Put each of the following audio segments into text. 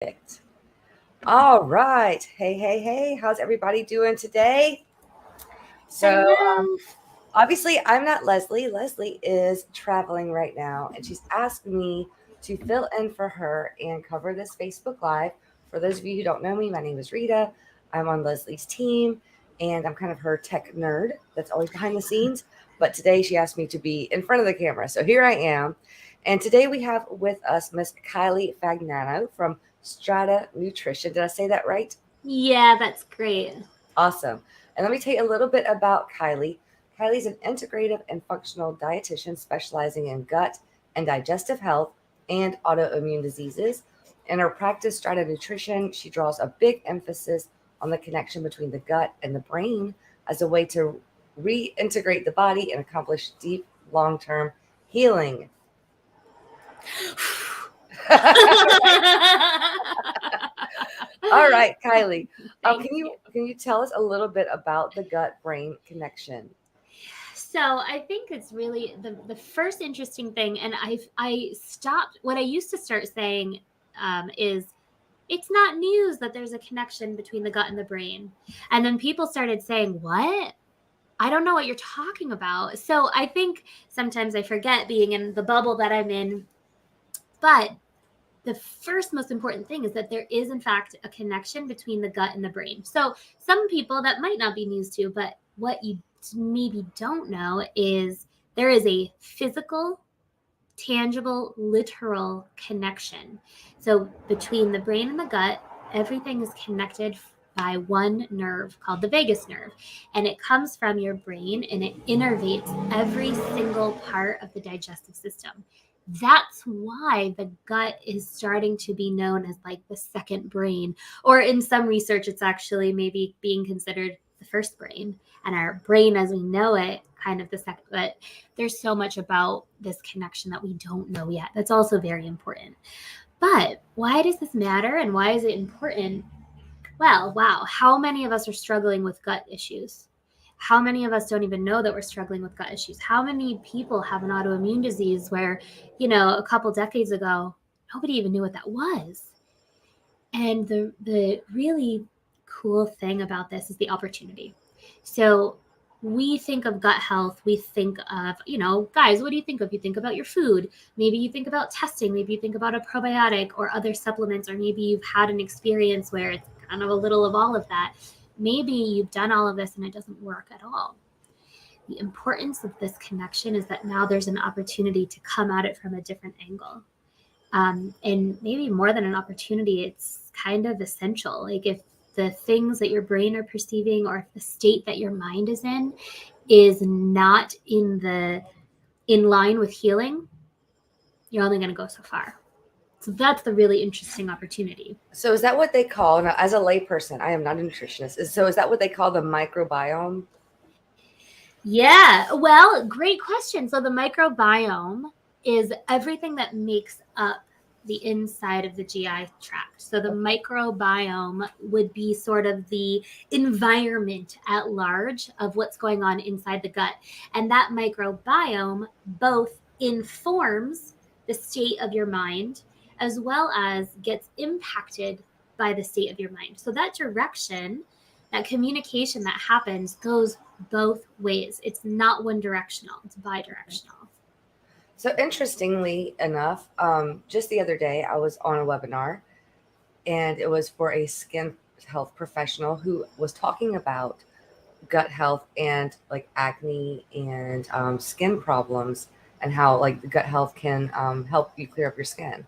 Perfect. All right. Hey. How's everybody doing today? So, Hello. obviously, I'm not Leslie. Leslie is traveling right now, and she's asked me to fill in for her and cover this Facebook Live. For those of you who don't know me, my name is Rita. I'm on Leslie's team, and I'm kind of her tech nerd that's always behind the scenes. But today, she asked me to be in front of the camera. So, here I am. And today, we have with us Miss Kylie Fagnano from Strata Nutrition. Did I say that right? Yeah, that's great. Awesome. And let me tell you a little bit about Kylie. Kylie's an integrative and functional dietitian specializing in gut and digestive health and autoimmune diseases. In her practice, Strata Nutrition, she draws a big emphasis on the connection between the gut and the brain as a way to reintegrate the body and accomplish deep, long term healing. All right, Kylie. Thank Can you you. tell us a little bit about the gut brain connection? So I think it's really the first interesting thing, and I stopped. What I used to start saying is it's not news that there's a connection between the gut and the brain, and then people started saying, "What? I don't know what you're talking about." So I think sometimes I forget being in the bubble that I'm in, but the first most important thing is that there is in fact a connection between the gut and the brain. So some people that might not be news to, but what you maybe don't know is there is a physical, tangible, literal connection. So between the brain and the gut, everything is connected by one nerve called the vagus nerve, and it comes from your brain and it innervates every single part of the digestive system. That's why the gut is starting to be known as like the second brain, or in some research it's actually maybe being considered the first brain, and our brain as we know it kind of the second. But there's so much about this connection that we don't know yet. That's also very important. But why does this matter and why is it important? Well, wow, how many of us are struggling with gut issues? How many of us don't even know that we're struggling with gut issues? How many people have an autoimmune disease where, a couple decades ago, nobody even knew what that was? And the really cool thing about this is the opportunity. So we think of gut health, we think of, guys, what do you think of? You think about your food. Maybe you think about testing. Maybe you think about a probiotic or other supplements, or maybe you've had an experience where it's kind of a little of all of that. Maybe you've done all of this and it doesn't work at all. The importance of this connection is that now there's an opportunity to come at it from a different angle. And maybe more than an opportunity, it's kind of essential. Like if the things that your brain are perceiving, or if the state that your mind is not in line with healing, you're only going to go so far. So that's the really interesting opportunity. So is that what they call, now as a layperson, I am not a nutritionist, so is that what they call the microbiome? Yeah, well, great question. So the microbiome is everything that makes up the inside of the GI tract. So the microbiome would be sort of the environment at large of what's going on inside the gut. And that microbiome both informs the state of your mind as well as gets impacted by the state of your mind. So that direction, that communication that happens goes both ways. It's not one directional, it's bi-directional. So interestingly enough, just the other day I was on a webinar, and it was for a skin health professional who was talking about gut health and like acne and skin problems, and how like the gut health can help you clear up your skin.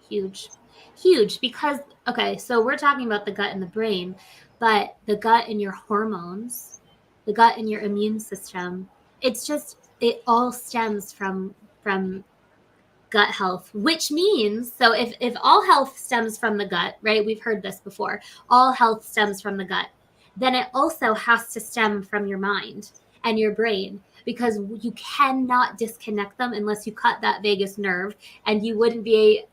Huge because, okay, so we're talking about the gut and the brain, but the gut and your hormones, the gut and your immune system, it all stems from gut health, which means, so if all health stems from the gut, right, we've heard this before, all health stems from the gut, then it also has to stem from your mind and your brain, because you cannot disconnect them unless you cut that vagus nerve, and you wouldn't be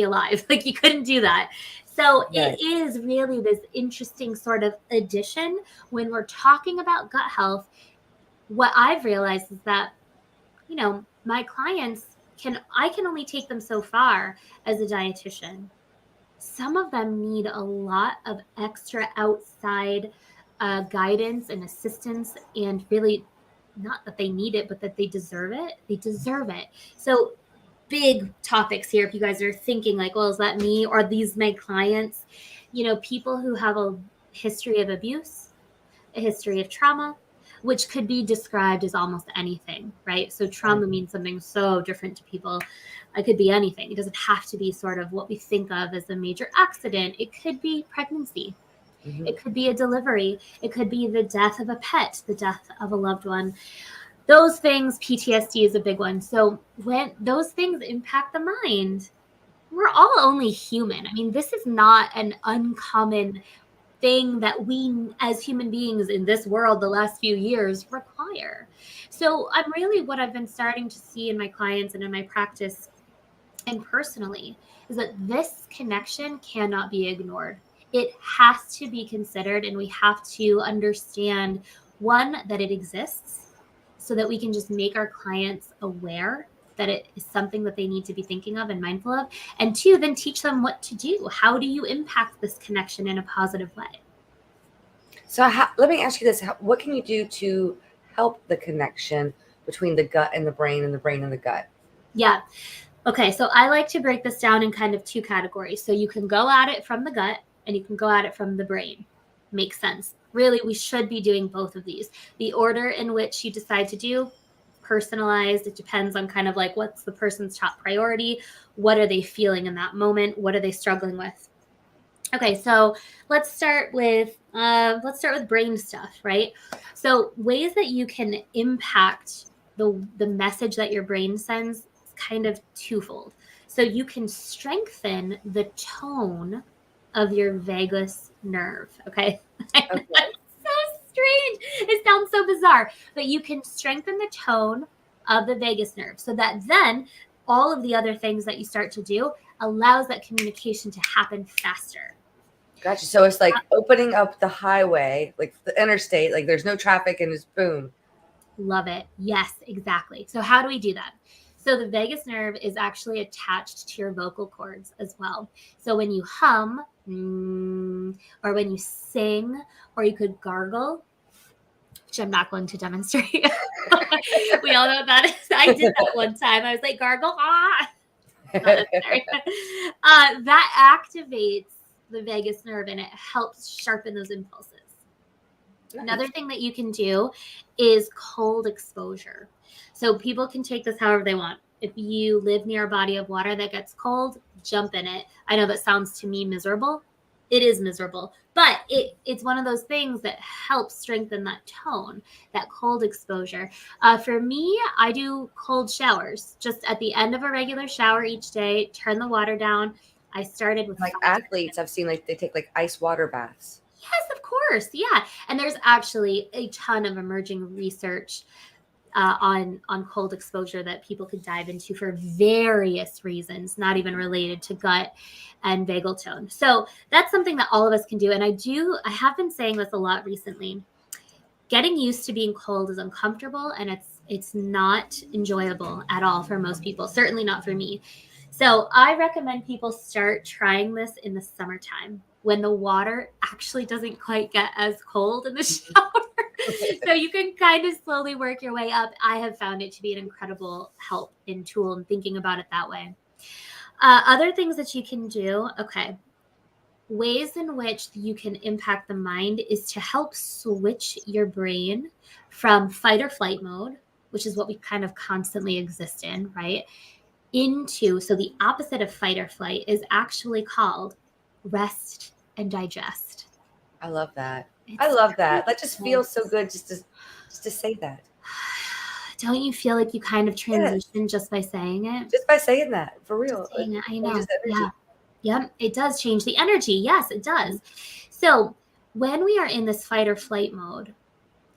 alive. Like, you couldn't do that. So Right. it is really this interesting sort of addition when we're talking about gut health. What I've realized is that, my clients I can only take them so far as a dietitian. some of them need a lot of extra outside guidance and assistance, and really not that they need it, but that they deserve it. They deserve it. So big topics here. If you guys are thinking like, well, is that me? Or these my clients? People who have a history of abuse, a history of trauma, which could be described as almost anything, right? So trauma means something so different to people. It could be anything. It doesn't have to be sort of what we think of as a major accident. It could be pregnancy. Mm-hmm. It could be a delivery. It could be the death of a pet, the death of a loved one. Those things, PTSD is a big one. So when those things impact the mind, we're all only human. I mean, this is not an uncommon thing that we as human beings in this world the last few years require. So what I've been starting to see in my clients and in my practice and personally is that this connection cannot be ignored. It has to be considered, and we have to understand, one, that it exists so that we can just make our clients aware that it is something that they need to be thinking of and mindful of. And two, then teach them what to do. How do you impact this connection in a positive way? So let me ask you this. What can you do to help the connection between the gut and the brain and the brain and the gut? Yeah. Okay. So I like to break this down in kind of two categories. So you can go at it from the gut and you can go at it from the brain. Makes sense. Really, we should be doing both of these. The order in which you decide to do, personalized. It depends on kind of like what's the person's top priority. What are they feeling in that moment? What are they struggling with? Okay, so let's start with brain stuff, right? So ways that you can impact the message that your brain sends is kind of twofold. So you can strengthen the tone of your vagus nerve. Okay, Okay. that's so strange. It sounds so bizarre, but you can strengthen the tone of the vagus nerve so that then all of the other things that you start to do allows that communication to happen faster. Gotcha. So it's like opening up the highway, like the interstate, like there's no traffic and it's boom. Love it. Yes, exactly. So how do we do that? So the vagus nerve is actually attached to your vocal cords as well. So when you hum, or when you sing, or you could gargle, which I'm not going to demonstrate. We all know what that is. I did that one time. I was like, gargle, not necessary. That activates the vagus nerve and it helps sharpen those impulses. Nice. Another thing that you can do is cold exposure. So people can take this however they want. If you live near a body of water that gets cold, jump in it. I know that sounds to me miserable. It is miserable, but it's one of those things that helps strengthen that tone, that cold exposure. For me, I do cold showers just at the end of a regular shower each day, turn the water down. I started with Like athletes, I've seen like they take like ice water baths. Yes, of course. Yeah. And there's actually a ton of emerging research on cold exposure that people could dive into for various reasons, not even related to gut and vagal tone. So that's something that all of us can do. And I have been saying this a lot recently. Getting used to being cold is uncomfortable and it's not enjoyable at all for most people, certainly not for me. So I recommend people start trying this in the summertime when the water actually doesn't quite get as cold in the shower. So you can kind of slowly work your way up. I have found it to be an incredible help and tool in thinking about it that way. Other things that you can do, okay. Ways in which you can impact the mind is to help switch your brain from fight or flight mode, which is what we kind of constantly exist in, right? So the opposite of fight or flight is actually called rest and digest. I love that. I love that. That just feels so good just to say that. Don't you feel like you kind of transition just by saying it? Just by saying that, for real. Saying it, I know. Yeah. Yep, it does change the energy. Yes, it does. So when we are in this fight or flight mode,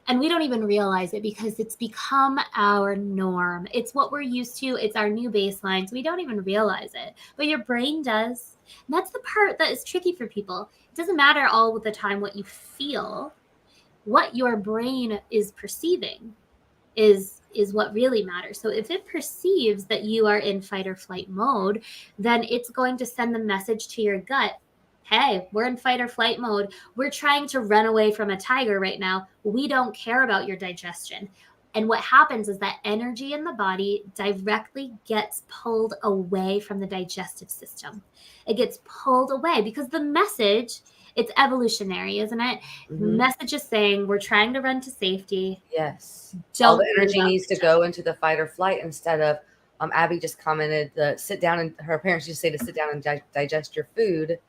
and we don't even realize it because it's become our norm. It's what we're used to. It's our new baseline. So we don't even realize it. But your brain does. And that's the part that is tricky for people. It doesn't matter all the time what you feel. What your brain is perceiving is what really matters. So if it perceives that you are in fight or flight mode, then it's going to send the message to your gut Hey, we're in fight or flight mode. We're trying to run away from a tiger right now. We don't care about your digestion. And what happens is that energy in the body directly gets pulled away from the digestive system. It gets pulled away because the message, it's evolutionary, isn't it? Mm-hmm. Message is saying we're trying to run to safety. Yes. All the Don't move energy out needs to go into the fight or flight instead of, Abby just commented the sit down, and her parents just say to sit down and digest your food.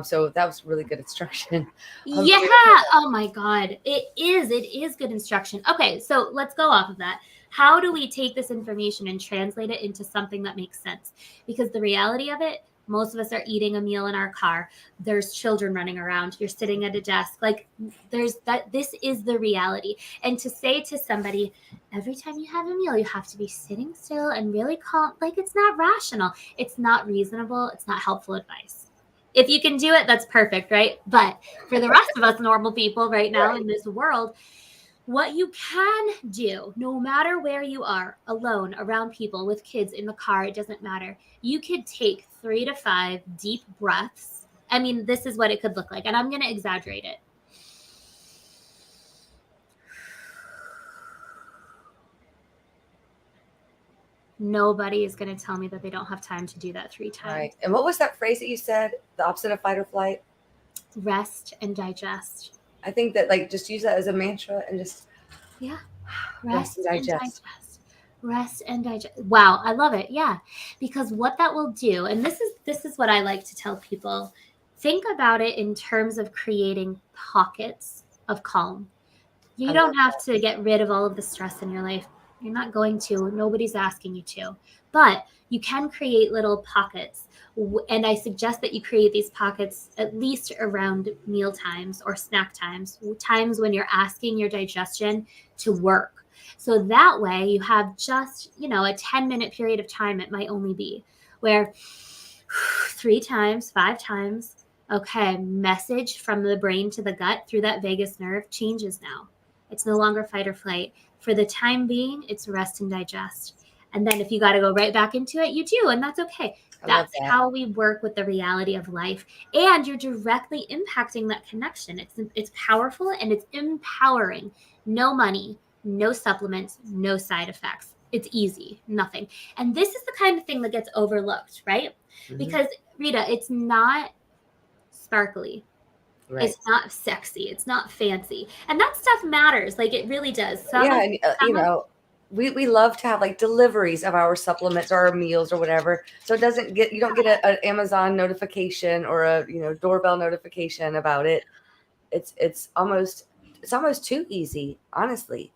So that was really good instruction. Yeah. Rita, Oh my God. It is good instruction. Okay. So let's go off of that. How do we take this information and translate it into something that makes sense? Because the reality of it, most of us are eating a meal in our car. There's children running around. You're sitting at a desk. Like there's that. This is the reality. And to say to somebody, every time you have a meal, you have to be sitting still and really calm. Like it's not rational. It's not reasonable. It's not helpful advice. If you can do it, that's perfect, right? But for the rest of us normal people right now in this world, what you can do, no matter where you are, alone, around people, with kids, in the car, it doesn't matter. You could take 3 to 5 deep breaths. I mean, this is what it could look like, and I'm going to exaggerate it. Nobody is going to tell me that they don't have time to do that 3 times. right. And what was that phrase that you said? The opposite of fight or flight? Rest and digest. I think that just use that as a mantra and just Rest and and digest. Rest and digest. Wow, I love it. Yeah, because what that will do, and this is what I like to tell people. Think about it in terms of creating pockets of calm. You don't have to get rid of all of the stress in your life. You're not going to. Nobody's asking you to. But you can create little pockets. And I suggest that you create these pockets at least around meal times or snack times, times when you're asking your digestion to work. So that way you have just, a 10-minute period of time, it might only be, where 3 times, 5 times, okay, message from the brain to the gut through that vagus nerve changes now. It's no longer fight or flight. For the time being, it's rest and digest. And then if you got to go right back into it, you do, and that's okay. That's how we work with the reality of life. And you're directly impacting that connection. It's powerful and it's empowering. No money, no supplements, no side effects. It's easy, nothing. And this is the kind of thing that gets overlooked, right? Mm-hmm. Because, Rita, it's not sparkly. Right. It's not sexy. It's not fancy. And that stuff matters. Like it really does. We love to have deliveries of our supplements or our meals or whatever. So you don't get an Amazon notification or a, doorbell notification about it. It's almost too easy, honestly.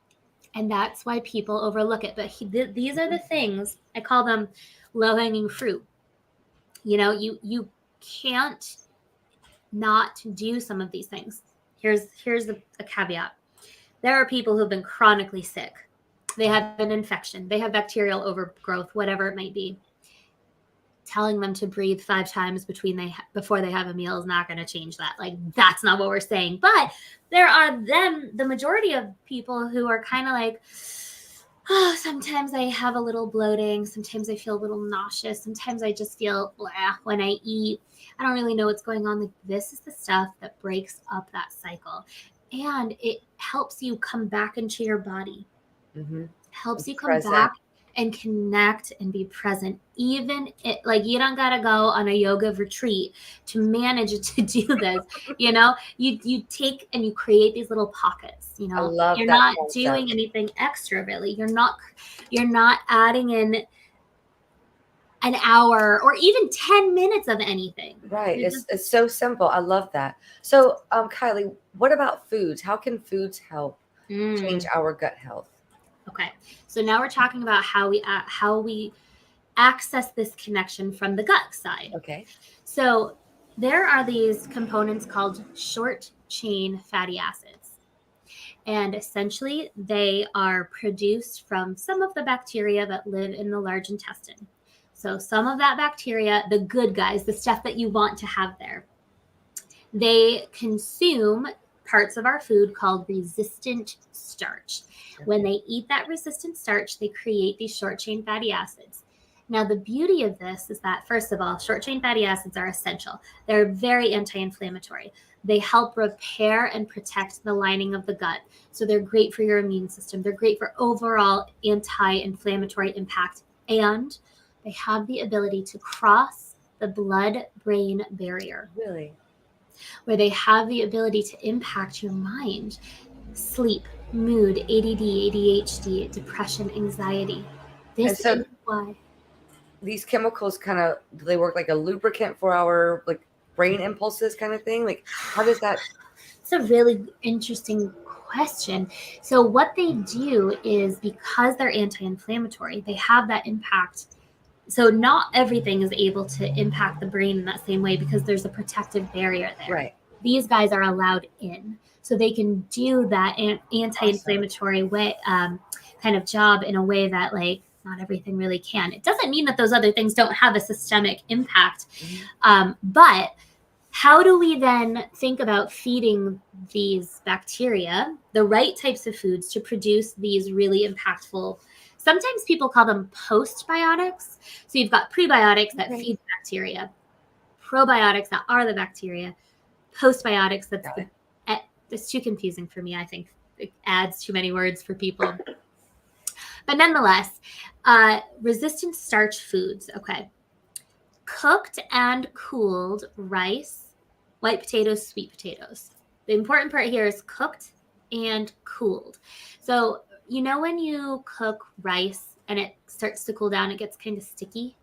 And that's why people overlook it. But these are the things, I call them low-hanging fruit. You can't not do some of these things. Here's a caveat. There are people who've been chronically sick. They have an infection. They have bacterial overgrowth, whatever it might be. Telling them to breathe 5 times before they have a meal is not going to change that. That's not what we're saying. But there are the majority of people who are kind of like, oh, sometimes I have a little bloating. Sometimes I feel a little nauseous. Sometimes I just feel blah when I eat. I don't really know what's going on. This is the stuff that breaks up that cycle. And it helps you come back into your body. Mm-hmm. Helps you come back and connect and be present. Even you don't gotta go on a yoga retreat to manage to do this. You take and you create these little pockets. I love you're that not concept. Doing anything extra really. You're not adding in an hour or even 10 minutes of anything. Right. It's so simple. I love that. So, Kylie, what about foods? How can foods help change our gut health? Okay. So now we're talking about how we access this connection from the gut side. Okay. So there are these components called short chain fatty acids. And essentially they are produced from some of the bacteria that live in the large intestine. So some of that bacteria, the good guys, the stuff that you want to have there, they consume parts of our food called resistant starch. Okay. When they eat that resistant starch, they create these short chain fatty acids. Now, the beauty of this is that, first of all, short chain fatty acids are essential. They're very anti-inflammatory. They help repair and protect the lining of the gut. So they're great for your immune system. They're great for overall anti-inflammatory impact. And they have the ability to cross the blood-brain barrier. Really? Where they have the ability to impact your mind, sleep, mood, ADD, ADHD, depression, anxiety. This so is why these chemicals kind of, do they work like a lubricant for our like brain impulses kind of thing? Like, how does that? It's a really interesting question. So what they do is, because they're anti-inflammatory, they have that impact. So not everything is able to impact the brain in that same way because there's a protective barrier there. Right. These guys are allowed in, so they can do that anti-inflammatory way kind of job in a way that like not everything really can. It doesn't mean that those other things don't have a systemic impact, but how do we then think about feeding these bacteria the right types of foods to produce these really impactful? Sometimes people call them postbiotics. So you've got prebiotics that feed bacteria, probiotics that are the bacteria, postbiotics that's too confusing for me. I think it adds too many words for people. But nonetheless, resistant starch foods. Okay. Cooked and cooled rice, white potatoes, sweet potatoes. The important part here is cooked and cooled. So, you know, when you cook rice and it starts to cool down, it gets kind of sticky.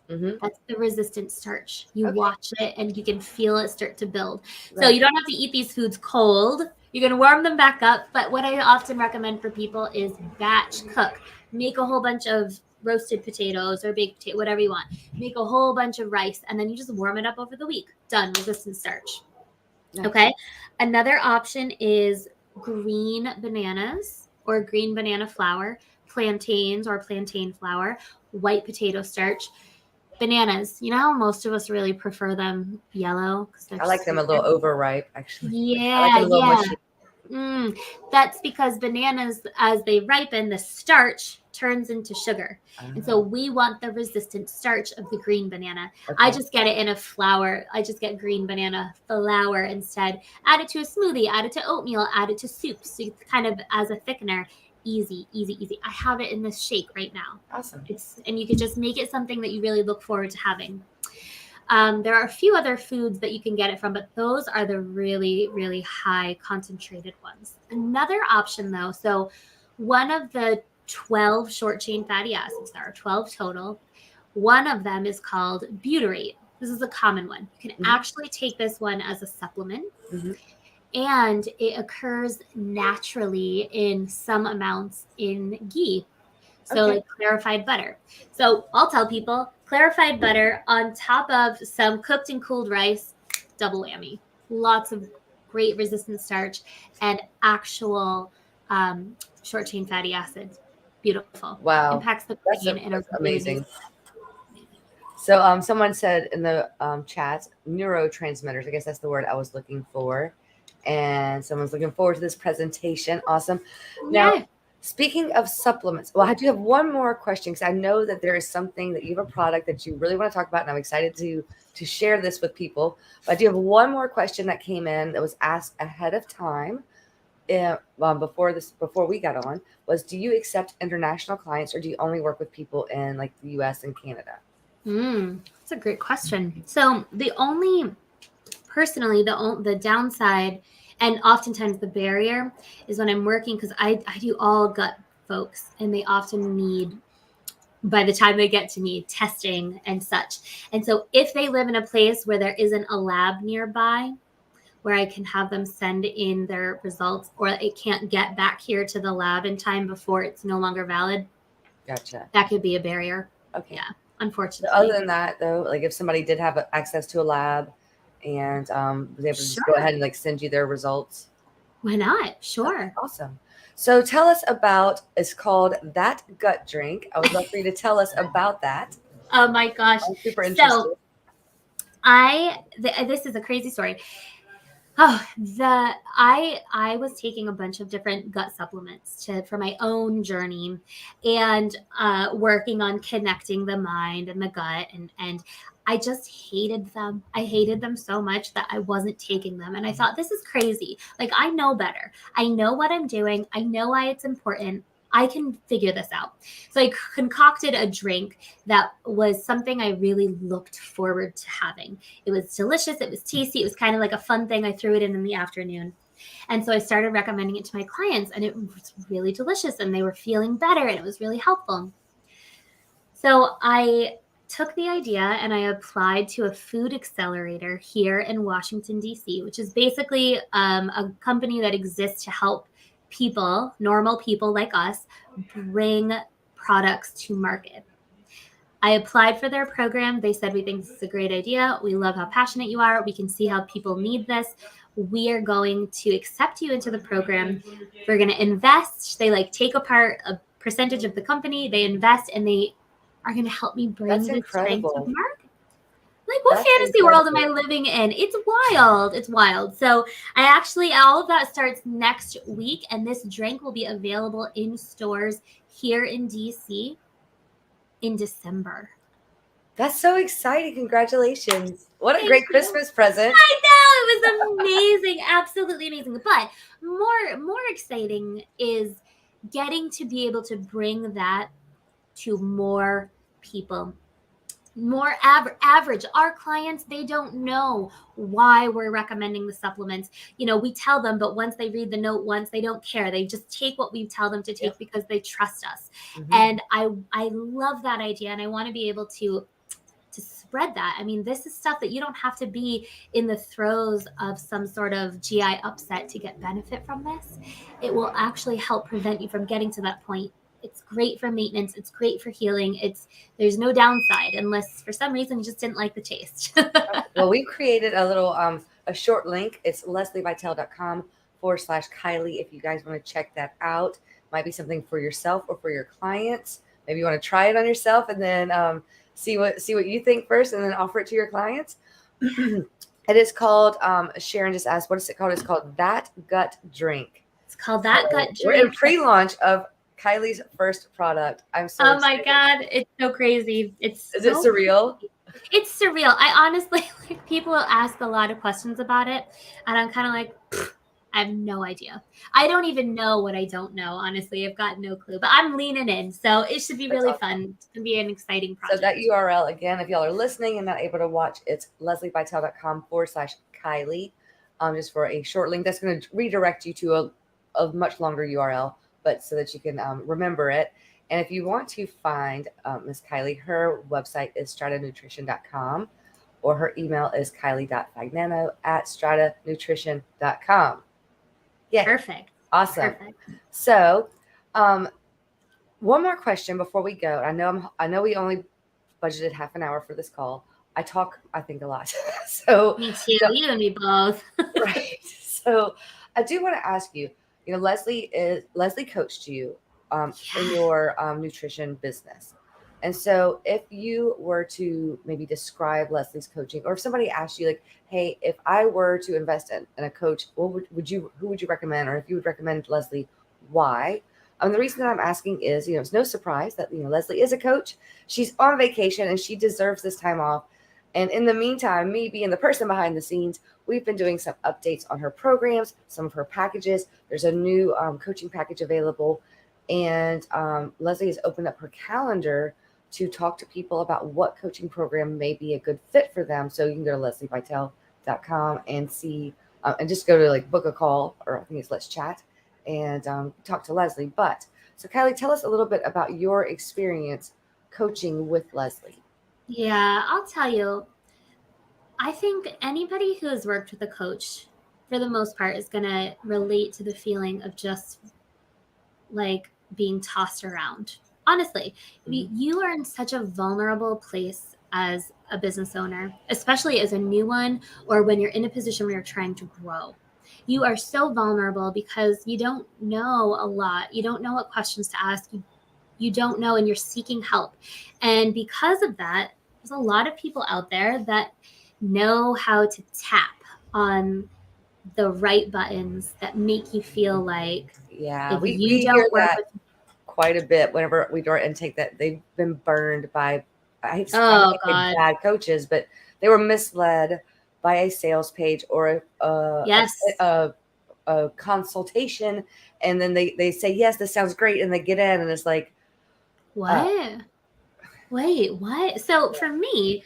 That's the resistant starch. You watch it and you can feel it start to build. Right. So you don't have to eat these foods cold. You can warm them back up. But what I often recommend for people is batch cook. Make a whole bunch of roasted potatoes or baked potato, whatever you want. Make a whole bunch of rice and then you just warm it up over the week. Done. Resistant starch. Nice. Okay. Another option is green bananas or green banana flour, plantains or plantain flour, white potato starch. Bananas, you know how most of us really prefer them yellow? I like them a little overripe, actually. Yeah, that's because bananas, as they ripen, the starch turns into sugar. And so we want the resistant starch of the green banana. Okay. I just get it in a flour. I just get green banana flour instead. Add it to a smoothie, add it to oatmeal, add it to soup. So it's kind of as a thickener. Easy. I have it in this shake right now. Awesome. And you can just make it something that you really look forward to having. There are a few other foods that you can get it from, but those are the really, really high concentrated ones. Another option though, so one of the 12 short chain fatty acids, there are 12 total. One of them is called butyrate. This is a common one. You can actually take this one as a supplement. And it occurs naturally in some amounts in ghee. So like clarified butter. So I'll tell people, clarified butter on top of some cooked and cooled rice, double whammy. Lots of great resistant starch and actual short chain fatty acids. Beautiful. Wow. Impacts the brain in a amazing. So someone said in the chat, neurotransmitters. I guess that's the word I was looking for. And someone's looking forward to this presentation. Awesome. Now, speaking of supplements, well, I do have one more question because I know that there is something that you have a product that you really want to talk about, and I'm excited to share this with people. But I do have one more question that came in that was asked ahead of time before we got on. Was, do you accept international clients, or do you only work with people in like the U.S. and Canada? That's a great question. So personally, the downside and oftentimes the barrier is when I'm working, because I do all gut folks, and they often need, by the time they get to me, testing and such. And so if they live in a place where there isn't a lab nearby where I can have them send in their results, or it can't get back here to the lab in time before it's no longer valid. Gotcha. That could be a barrier. Okay. Yeah, unfortunately. So other than that, though, like if somebody did have access to a lab and was able to just go ahead and like send you their results, why not? Sure. That's awesome. So tell us about, it's called That Gut Drink. I would love for you to tell us about that. Oh my gosh. I'm super interested. So this is a crazy story. Oh, I was taking a bunch of different gut supplements for my own journey, and working on connecting the mind and the gut, and I just hated them. I hated them so much that I wasn't taking them, and I thought, this is crazy. Like, I know better. I know what I'm doing. I know why it's important. I can figure this out. So I concocted a drink that was something I really looked forward to having. It was delicious. It was tasty. It was kind of like a fun thing. I threw it in the afternoon. And so I started recommending it to my clients, and it was really delicious, and they were feeling better, and it was really helpful. So I took the idea and I applied to a food accelerator here in Washington, D.C., which is basically a company that exists to help people, normal people like us, bring products to market. I applied for their program. They said, we think this is a great idea. We love how passionate you are. We can see how people need this. We are going to accept you into the program. We're going to invest. They take apart a percentage of the company. They invest, and they are going to help me bring That's this drink to incredible. market. Like, what That's fantasy world am I incredible. living in? It's wild. It's wild. So all of that starts next week, and this drink will be available in stores here in DC in December. That's so exciting. Congratulations. What a Thank great you. Christmas present. I know, it was amazing, absolutely amazing. But more exciting is getting to be able to bring that to more people. More average. Our clients, they don't know why we're recommending the supplements. We tell them, but once they read the note once, they don't care. They just take what we tell them to take Yep. because they trust us. Mhm. And I love that idea, and I want to be able to spread that. I mean, this is stuff that you don't have to be in the throes of some sort of GI upset to get benefit from this. It will actually help prevent you from getting to that point. It's great for maintenance. It's great for healing. There's no downside unless for some reason you just didn't like the taste. Well, we've created a little a short link. It's leslievitel.com/Kylie. If you guys want to check that out, might be something for yourself or for your clients. Maybe you want to try it on yourself and then see what you think first, and then offer it to your clients. It is called. Sharon just asked, "What is it called?" It's called That Gut Drink. It's called That Gut So we're in Drink. pre-launch of Kylie's first product. I'm so Oh my excited. God, it's so crazy. It's Is it so surreal? crazy. It's surreal. I honestly, people ask a lot of questions about it, and I'm kind of like, I have no idea. I don't even know what I don't know. Honestly, I've got no clue, but I'm leaning in. So it should be That's really awesome. fun. It's going to be an exciting So that project. URL again, if y'all are listening and not able to watch, it's leslievitel.com/Kylie. Just for a short link, that's going to redirect you to a much longer URL, but so that you can remember it. And if you want to find Miss Kylie, her website is stratanutrition.com, or her email is kylie.fagnano@stratanutrition.com. Yeah, Perfect. awesome. Perfect. So, one more question before we go. I know we only budgeted half an hour for this call. I think, a lot. So, Me too. You and me both. right. So, I do want to ask you. Leslie coached you in Yeah. your nutrition business, and so if you were to maybe describe Leslie's coaching, or if somebody asked you, like, "Hey, if I were to invest in a coach, what who would you recommend, or if you would recommend Leslie, why?" The reason that I'm asking is, it's no surprise that Leslie is a coach. She's on vacation and she deserves this time off. And in the meantime, me being the person behind the scenes, we've been doing some updates on her programs, some of her packages. There's a new coaching package available. And Leslie has opened up her calendar to talk to people about what coaching program may be a good fit for them. So you can go to leslievitel.com and see, and just go to book a call, or I think it's Let's Chat, and talk to Leslie. But so, Kylie, tell us a little bit about your experience coaching with Leslie. Yeah, I'll tell you. I think anybody who has worked with a coach, for the most part, is going to relate to the feeling of just being tossed around. Honestly, you are in such a vulnerable place as a business owner, especially as a new one, or when you're in a position where you're trying to grow. You are so vulnerable because you don't know a lot. You don't know what questions to ask. You don't know, and you're seeking help. And because of that, there's a lot of people out there that know how to tap on the right buttons that make you feel like Yeah, if we you hear don't work that with, quite a bit whenever we do our intake, that they've been burned by, I don't oh want to say God, bad coaches, but they were misled by a sales page or yes. a consultation, and then they say, yes, this sounds great, and they get in, and it's like, uh, What? Wait, what? So for me,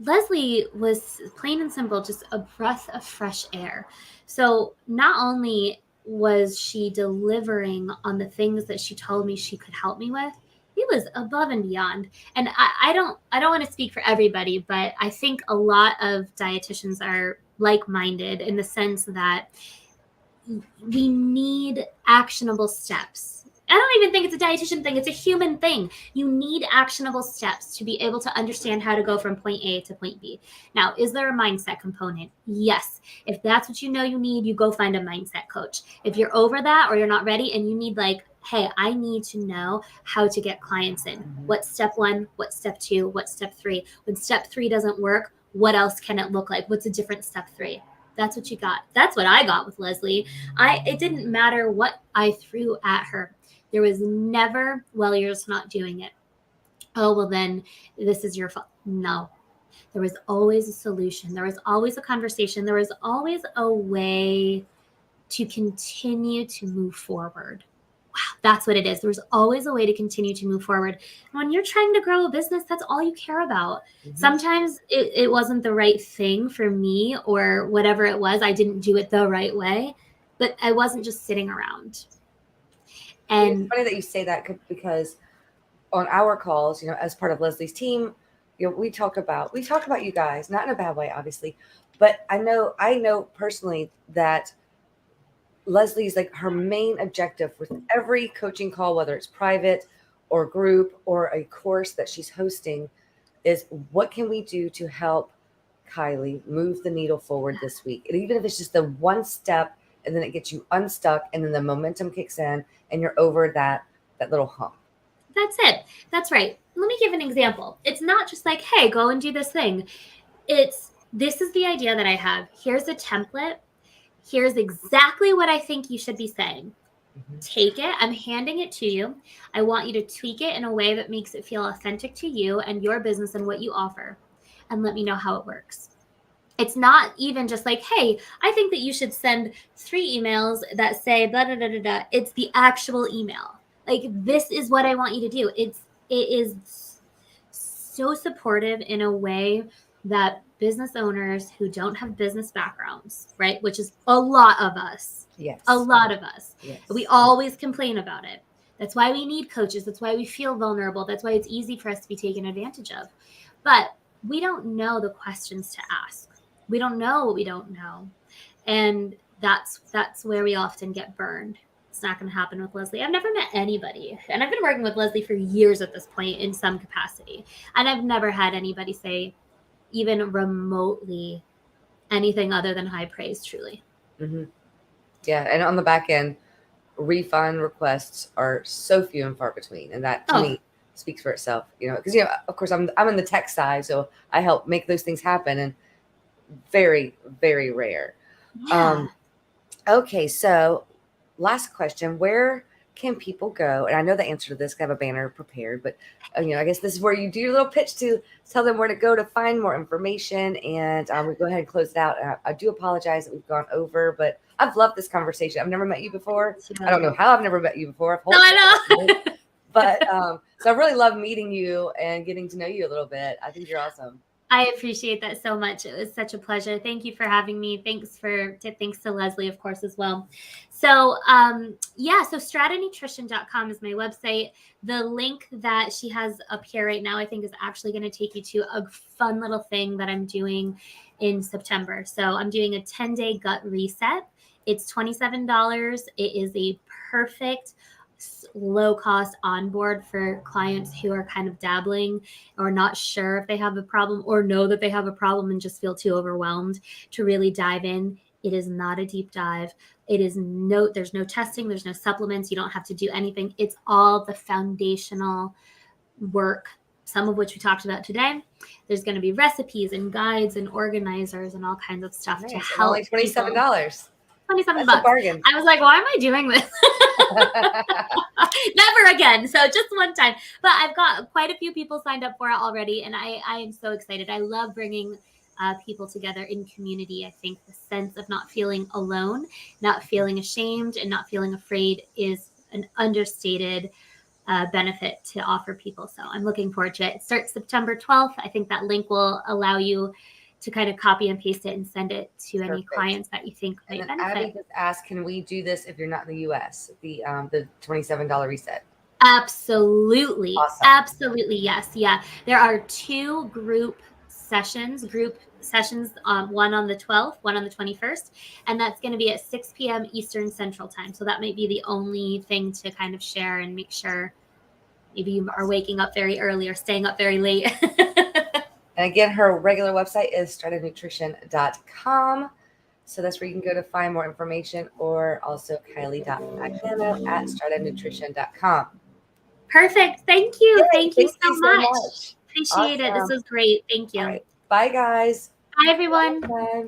Leslie was plain and simple, just a breath of fresh air. So not only was she delivering on the things that she told me she could help me with, it was above and beyond. And I don't want to speak for everybody, but I think a lot of dietitians are like-minded in the sense that we need actionable steps. I don't even think it's a dietitian thing. It's a human thing. You need actionable steps to be able to understand how to go from point A to point B. Now, is there a mindset component? Yes. If that's what you know you need, you go find a mindset coach. If you're over that or you're not ready and you need like, hey, I need to know how to get clients in. What's step one? What's step two? What's step three? When step three doesn't work, what else can it look like? What's a different step three? That's what you got. That's what I got with Leslie. It didn't matter what I threw at her. There was never, well, you're just not doing it. Oh, well, then this is your fault. No. There was always a solution. There was always a conversation. There was always a way to continue to move forward. Wow, that's what it is. There's always a way to continue to move forward. And when you're trying to grow a business, that's all you care about. Sometimes it wasn't the right thing for me or whatever it was. I didn't do it the right way, but I wasn't just sitting around. It's And funny that you say that because on our calls, as part of Leslie's team, we talk about you guys, not in a bad way, obviously, but I know personally that Leslie's like her main objective with every coaching call, whether it's private or group or a course that she's hosting, is what can we do to help Kylie move the needle forward this week? And even if it's just the one step and then it gets you unstuck and then the momentum kicks in and you're over that little hump. that's it. That's right. Let me give an example. It's not just like, hey, go and do this thing. This is the idea that I have. Here's a template. Here's exactly what I think you should be saying. Take it. I'm handing it to you. I want you to tweak it in a way that makes it feel authentic to you and your business and what you offer. And let me know how it works. It's not even just like, hey, I think that you should send 3 emails that say blah, blah, blah, blah, blah. It's the actual email. Like, this is what I want you to do. It is so supportive in a way that business owners who don't have business backgrounds, right? Which is a lot of us. Yes. A lot of us. Yes. We always complain about it. That's why we need coaches. That's why we feel vulnerable. That's why it's easy for us to be taken advantage of. But we don't know the questions to ask. We don't know what we don't know. And that's where we often get burned. It's not going to happen with Leslie. I've never met anybody, and I've been working with Leslie for years at this point in some capacity. And I've never had anybody say even remotely anything other than high praise, truly. Mm-hmm. Yeah. And on the back end, refund requests are so few and far between. And that to me speaks for itself, because, of course I'm in the tech side, so I help make those things happen, and very, very rare. Yeah. Okay. So last question, where can people go? And I know the answer to this, I have a banner prepared, but I guess this is where you do your little pitch to tell them where to go to find more information. And we go ahead and close it out. And I do apologize that we've gone over, but I've loved this conversation. I've never met you before. I don't know how I've never met you before. No, I know. But so I really love meeting you and getting to know you a little bit. I think you're awesome. I appreciate that so much. It was such a pleasure. Thank you for having me. Thanks to Leslie, of course, as well. So, so stratanutrition.com is my website. The link that she has up here right now, I think, is actually going to take you to a fun little thing that I'm doing in September. So I'm doing a 10-day gut reset. It's $27. It is a perfect low cost onboard for clients who are kind of dabbling or not sure if they have a problem or know that they have a problem and just feel too overwhelmed to really dive in. It is not a deep dive. There's no testing, there's no supplements. You don't have to do anything. It's all the foundational work some of which we talked about today. There's going to be recipes and guides and organizers and all kinds of stuff to help. Only $27. $27 That's bucks. a bargain. I was like, why am I doing this? Never again. So just one time. But I've got quite a few people signed up for it already, and I am so excited. I love bringing people together in community. I think the sense of not feeling alone, not feeling ashamed, and not feeling afraid is an understated benefit to offer people. So I'm looking forward to it. It starts September 12th. I think that link will allow you to kind of copy and paste it and send it to any clients that you think might benefit. Abby just asked, can we do this if you're not in the US? The $27 reset. Absolutely. Awesome. Absolutely. Yes. Yeah. There are 2 group sessions, one on the 12th, one on the 21st, and that's going to be at 6 p.m. Eastern Central Time. So that might be the only thing to kind of share and make sure maybe you are waking up very early or staying up very late. And again, her regular website is stratanutrition.com. So that's where you can go to find more information, or also Kylie.Fagnano at stratanutrition.com. Perfect. Thank you. Yay, thank you so much. Appreciate it. This Awesome. was great. Thank you. All right. Bye, guys. Bye, everyone. Bye.